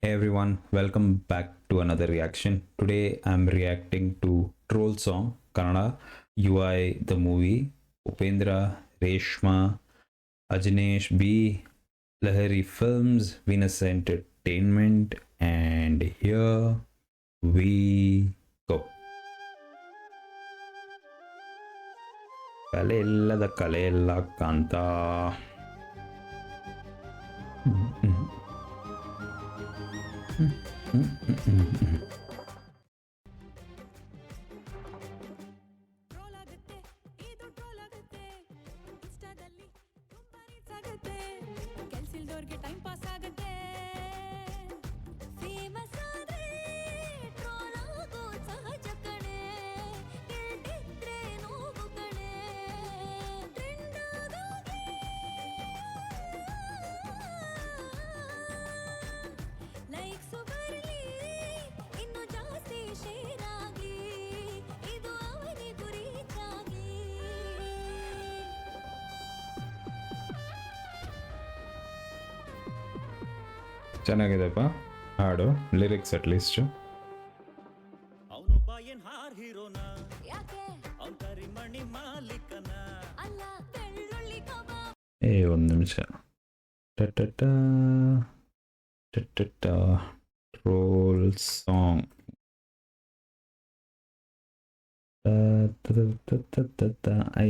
Hey everyone, welcome back to another reaction. Today I'm reacting to Troll Song, Kannada, UI the movie, Upendra, Reshma, Ajnesh B, Lahari Films, Venus Entertainment, and here we go. ಕಲೆ ಇಲ್ಲದ ಕಲೆ ಇಲ್ಲ ಕಾಂತ. Troll ಆಗುತ್ತೆ ಇದು troll ಆಗುತ್ತೆ ಇನ್ಸ್ಟಾದಲ್ಲಿ ತುಂಬಾ reels ಆಗುತ್ತೆ ಕೆಲ್ಸಿಲ್ದವ್ರಿಗೆ time pass ಆಗುತ್ತೆ ಫೇಮಸ್ ಆದ್ರೆ ಟ್ರೋಲ್ ಆಗೋ ಸಹಜ ಕಣೆ ಇಲ್ದಿದ್ರೆ ನೋವು ಕಣೆ ಟ್ರೆಂಡ್ ಆಗೋಗಿ ಲೈಕ್ಸು ಬರ್ಲಿ ಇನ್ನು ಜಾಸ್ತಿ ಶೇರ್ ಆಗ್ಲಿ ಇದು ಅವನಿಗೂ ರೀಚ್ ಆಗ್ಲಿ ಚೆನ್ನಾಗಿದೆಪ್ಪ ಹಾಡು, ಲಿರಿಕ್ಸ್ ಅಟ್ಲೀಸ್ಟ್. ಅವನೊಬ್ಬ ಏನ್ ಹಾರ್ ಹೀರೋನ ಯಾಕೆ ಅವನ್ ಕರಿಮಣಿ ಮಾಲೀಕನ ಅಲ್ಲ ಬೆಳ್ಳುಳ್ಳಿ ಕಬಾಬ್ ಒಂದು ನಿಮಿಷ. Troll song. ಐ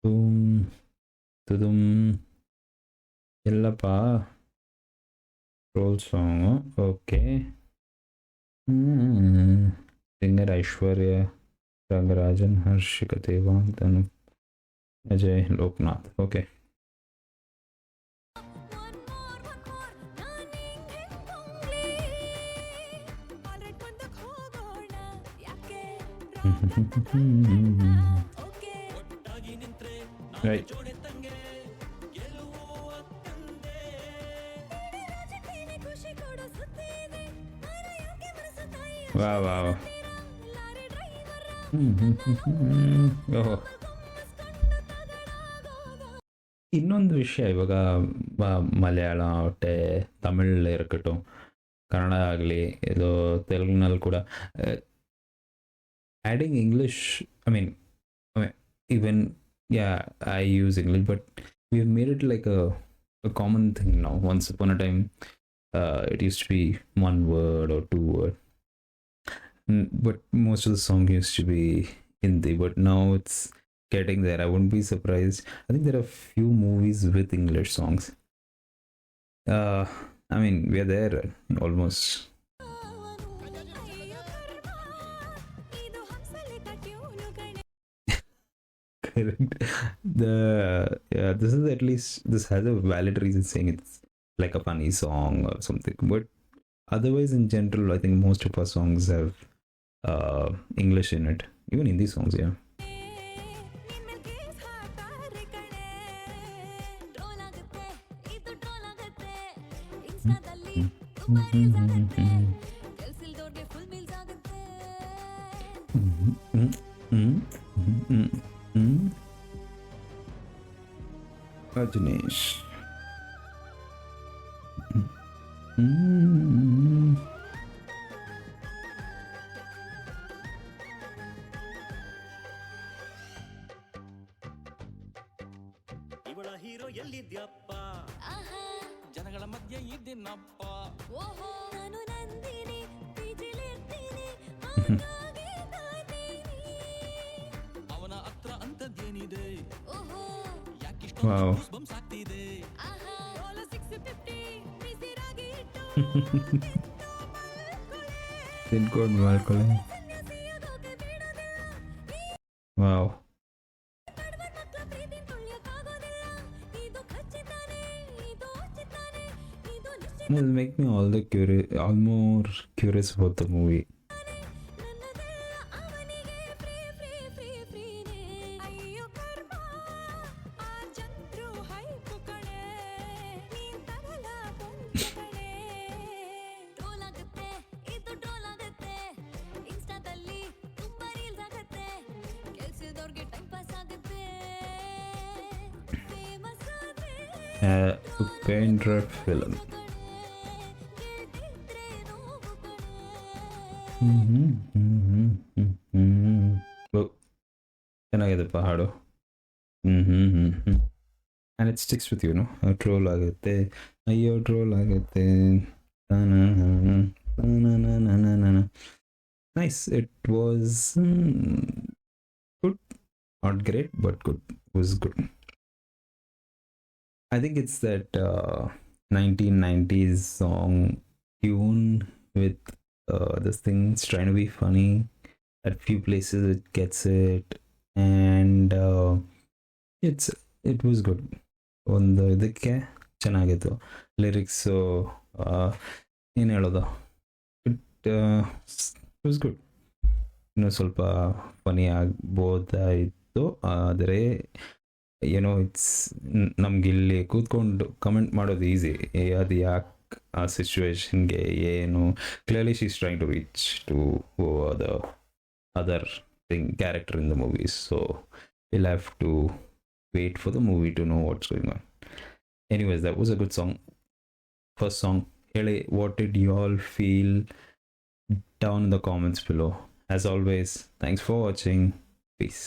ತುಮ್ ತುದುಮ್ ಎಲ್ಲಪ್ಪ troll song. Okay. Singer Aishwarya Rangarajan, Harshika Devang, Dhanu, Ajay Loknath. Okay. One more ನಾನ್ ಹಿಂಗೆ ಹೊಂಗ್ಲಿ ಆಲ್ರೈಟ್ ಬಂದಕ್ ಹೋಗೋಣ ಯಾಕೆ ಓಕೆ ಒಟ್ಟಾಗಿ ನಿಂತ್ರೆ ರೈಟ್. ಜೋಡೆ ತಂಗೆ ಗೆಲುವು ಅಕ್ಕಂದೆ ರಾಜಕೀಯ ಖುಷಿ ಕೊಡೋ ಸುದ್ದಿ ಇದೆ ಮರ ಯಾಕೆ ಮನಸ್ಸು ತಾಯಿ ವಾ ವಾ. ಲಾರಿ ಡ್ರೈವರ್ ಓಹ್. ಇನ್ನೊಂದು ವಿಷಯ, ಇವಾಗ ಮಲಯಾಳ ಆಗುತ್ತೆ, ತಮಿಳ್ ಇರಕಟ್ಟು, ಕನ್ನಡ ಆಗಲಿ, ಇದು ತೆಲುಗಿನಲ್ಲಿ ಕೂಡ adding English. I mean even yeah, I use English, but we've made it like a common thing now. Once upon a time, it used to be one word or two word, but most of the song used to be Hindi. But now it's getting there. I wouldn't be surprised. I think there are few movies with English songs. I mean, we're there almost. ಅಯ್ಯೋ ಕರ್ಮ ಇದು ಹಂಸಲೆ ಕಟ್ಯೂನು ಕಣೆ Correct. This is at least, this has a valid reason saying it's like a funny song or something. But otherwise, in general, I think most of our songs have English in it. Even Hindi songs, yeah. ನಿನ್ಮೇಲ್ case ಹಾಕ್ತಾರೆ ಕಣೆ troll ಆಗುತ್ತೆ ಇದು troll ಆಗುತ್ತೆ ಇನ್ಸ್ಟಾದಲ್ಲಿ ತುಂಬಾ reels ಆಗುತ್ತೆ ಕೆಲ್ಸಿಲ್ದವ್ರಿಗೆ full meals ಆಗುತ್ತೆ Ajnesh. ಇವಳ ಹೀರೋ ಎಲ್ಲಿದ್ಯಪ್ಪ ಆಹಾ ಜನಗಳ ಮಧ್ಯೆ ಇದ್ದೀನಪ್ಪ ಓಹೋ ನಾನು ನಂದಿನಿ ಪಿಜಿಲಿರ್ತೀನಿ ಹಾಗಾಗಿ ಕಾಯ್ತೀನಿ ಅವನ ಹತ್ರ ಅಂತದ್ದೇನಿದೆ ಓಹೋ ಯಾಕಿಷ್ಟು Wow. ಬಂಸ್ ಆಗ್ತಿದೆ ಆಹಾ ಓಲೋ 650 ಬಿಸಿರಾಗಿ ಇಟ್ಟು Did good, Malcolm. ಸನ್ಯಾಸಿಯಾಗೋಕೆ ಬಿಡೋದಿಲ್ಲ Wow. ಕಡವ ಮಕ್ಕಳ ಪ್ರೀತಿ ತುಳಿಯಕ್ಕಾಗೋದಿಲ್ಲ ಇದು ಖಚಿತಾನೆ ಇದು ಉಚಿತಾನೆ ಇದು ನಿಶ್ಚಿತ It'll make me all more curious about the movie. ನನ್ನದೆಲ್ಲ ಅವನಿಗೆ ಫ್ರೀ ಫ್ರೀ ಫ್ರೀ ಫ್ರೀನೇ ಅಯ್ಯೋ ಕರ್ಮ ಆ ಚಂದ್ರು ಹೈಪು ಕಣೆ ನೀನ್ ತಗಲ ಬಂತು ಕಣೆ ಟ್ರೋಲ್ ಆಗುತ್ತೆ ಇದು ಟ್ರೋಲ್ ಆಗುತ್ತೆ ಇನ್ಸ್ಟಾದಲ್ಲಿ ತುಂಬಾ ರೀಲ್ಸ್ ಆಗುತ್ತೆ ಕೆಲ್ಸದವ್ರಿಗೆ ಟೈಮ್ ಪಾಸ್ ಆಗುತ್ತೆ ಫೇಮಸ್ ಆದ್ರೆ ಉಪೇಂದ್ರ ಫಿಲಮ್. ಚೆನ್ನಾಗಿದೆಪ್ಪ ಹಾಡು. And it sticks with YONO, troll ಆಗುತ್ತೆ, ಅಯ್ಯೋ ಟ್ರೋಲ್ ಆಗುತ್ತೆ. Nice, it was good, not great but good, was good. I think it's that 1990s song tune with this thing trying to be funny. At few places it gets it, and it was good. ಒಂದು ಇದಕ್ಕೆ ಚೆನ್ನಾಗಿತ್ತು. Lyrics ಏನು ಹೇಳೋದು, it was good. ಇನ್ನೂ ಸ್ವಲ್ಪ ಫನಿ ಆಗ್ಬೋದಾಯಿತು, ಆದರೆ ಏನೋ it's ನಮ್ಗೆ ಇಲ್ಲಿ ಕೂತ್ಕೊಂಡು ಕಮೆಂಟ್ ಮಾಡೋದು ಈಸಿ, ಅದು ಯಾಕೆ ಆ ಸಿಚುವೇಶನ್ಗೆ ಏನು. Clearly she is trying to reach to the other thing character in the movies, so will have to wait for the movie to know what's going on. Anyways, that was a good song. First song ಹೇಳಿ, what did you all feel down in the comments below. As always, thanks for watching. Peace.